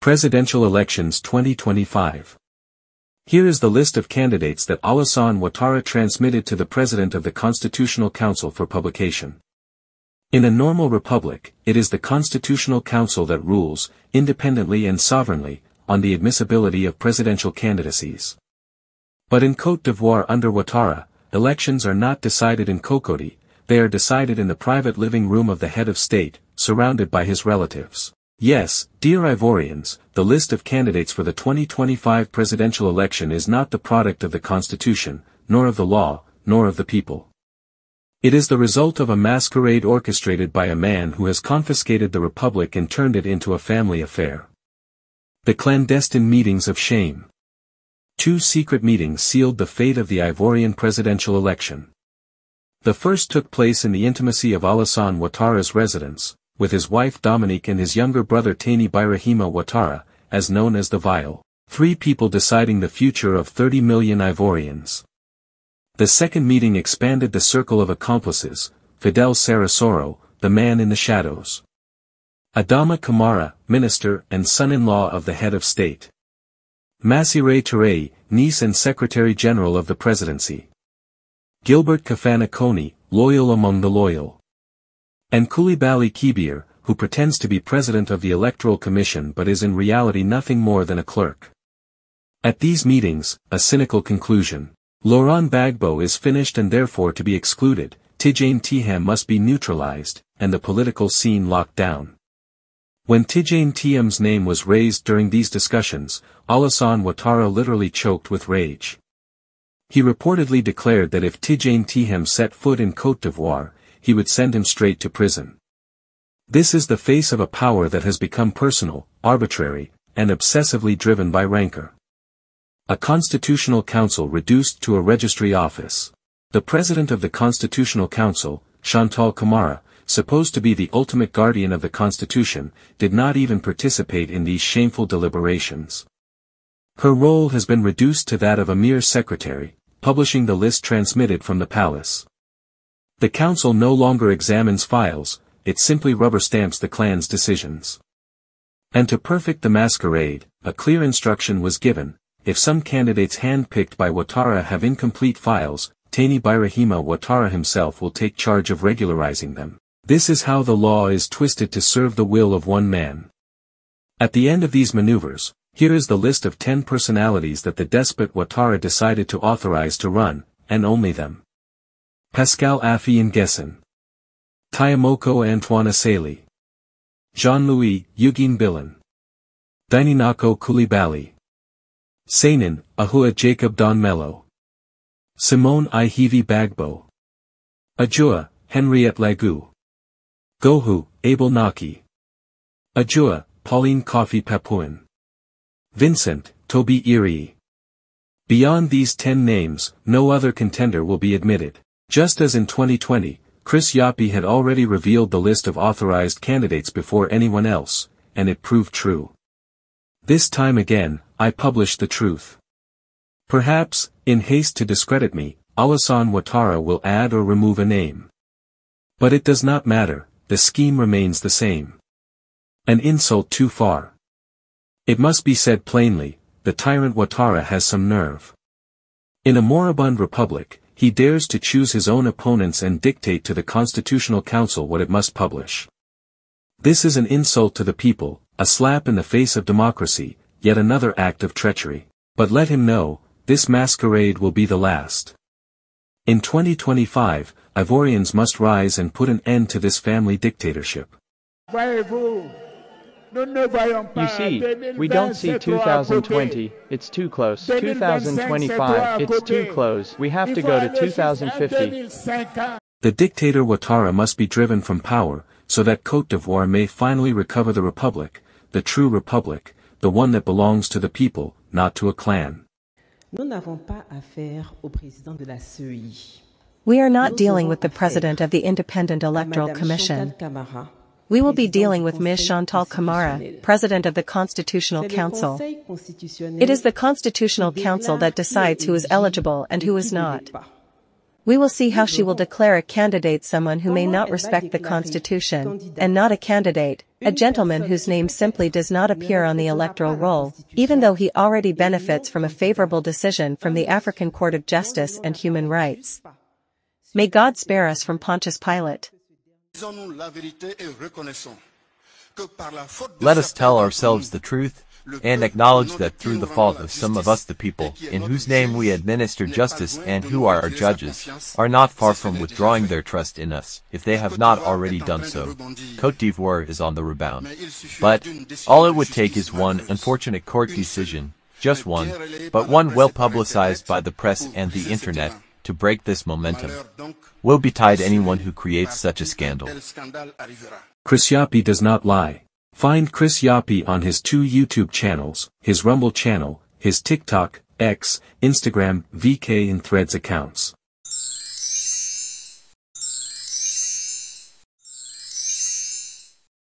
Presidential Elections 2025. Here is the list of candidates that Alassane Ouattara transmitted to the President of the Constitutional Council for publication. In a normal republic, it is the Constitutional Council that rules, independently and sovereignly, on the admissibility of presidential candidacies. But in Côte d'Ivoire under Ouattara, elections are not decided in Cocody, they are decided in the private living room of the head of state, surrounded by his relatives. Yes, dear Ivorians, the list of candidates for the 2025 presidential election is not the product of the constitution, nor of the law, nor of the people. It is the result of a masquerade orchestrated by a man who has confiscated the republic and turned it into a family affair. The clandestine meetings of shame. 2 secret meetings sealed the fate of the Ivorian presidential election. The first took place in the intimacy of Alassane Ouattara's residence, with his wife Dominique and his younger brother Tani Birahima Ouattara, as known as the Vial, 3 people deciding the future of 30 million Ivorians. The second meeting expanded the circle of accomplices, Fidel Sarasoro, the man in the shadows. Adama Kamara, minister and son-in-law of the head of state. Massiré Touré, niece and secretary-general of the presidency. Gilbert Kafana Kony, loyal among the loyal. And Koulibaly Kibir, who pretends to be president of the Electoral Commission but is in reality nothing more than a clerk. At these meetings, a cynical conclusion. Laurent Gbagbo is finished and therefore to be excluded, Tidjane Thiam must be neutralized, and the political scene locked down. When Tidjane Thiam's name was raised during these discussions, Alassane Ouattara literally choked with rage. He reportedly declared that if Tidjane Thiam set foot in Côte d'Ivoire, he would send him straight to prison. This is the face of a power that has become personal, arbitrary, and obsessively driven by rancor. A constitutional council reduced to a registry office. The president of the Constitutional Council, Chantal Camara, supposed to be the ultimate guardian of the constitution, did not even participate in these shameful deliberations. Her role has been reduced to that of a mere secretary, publishing the list transmitted from the palace. The council no longer examines files, it simply rubber stamps the clan's decisions. And to perfect the masquerade, a clear instruction was given: if some candidates hand-picked by Ouattara have incomplete files, Tani Birahima Ouattara himself will take charge of regularizing them. This is how the law is twisted to serve the will of one man. At the end of these maneuvers, here is the list of 10 personalities that the despot Ouattara decided to authorize to run, and only them. Pascal Affi N'Guessan. Tayamoko Antoine Asali. Jean-Louis Huguin Billen. Daininako Koulibaly. Seinin Ahua Jacob Don Mello. Simone Ihivi Bagbo. Ajua Henriette Lagou. Gohu Abel Naki. Ajua Pauline Kofi Papuan. Vincent Toby Iri. Beyond these 10 names, no other contender will be admitted. Just as in 2020, Chris Yoppi had already revealed the list of authorized candidates before anyone else, and it proved true. This time again, I published the truth. Perhaps, in haste to discredit me, Alassane Ouattara will add or remove a name. But it does not matter, the scheme remains the same. An insult too far. It must be said plainly, the tyrant Ouattara has some nerve. In a moribund republic, he dares to choose his own opponents and dictate to the Constitutional Council what it must publish. This is an insult to the people, a slap in the face of democracy, yet another act of treachery. But let him know, this masquerade will be the last. In 2025, Ivorians must rise and put an end to this family dictatorship. You see, we don't see 2020, it's too close. 2025, it's too close. We have to go to 2050. The dictator Ouattara must be driven from power, so that Côte d'Ivoire may finally recover the republic, the true republic, the one that belongs to the people, not to a clan. We are not dealing with the president of the Independent Electoral Commission. We will be dealing with Ms. Chantal Camara, President of the Constitutional Council. It is the Constitutional Council that decides who is eligible and who is not. We will see how she will declare a candidate someone who may not respect the Constitution, and not a candidate, a gentleman whose name simply does not appear on the electoral roll, even though he already benefits from a favorable decision from the African Court of Justice and Human Rights. May God spare us from Pontius Pilate. Let us tell ourselves the truth, and acknowledge that through the fault of some of us the people, in whose name we administer justice and who are our judges, are not far from withdrawing their trust in us, if they have not already done so. Côte d'Ivoire is on the rebound. But all it would take is one unfortunate court decision, just one, but one well publicized by the press and the internet, to break this momentum. Woe betide anyone who creates such a scandal. Chris Yapi does not lie. Find Chris Yapi on his 2 YouTube channels, his Rumble channel, his TikTok, X, Instagram, VK and Threads accounts.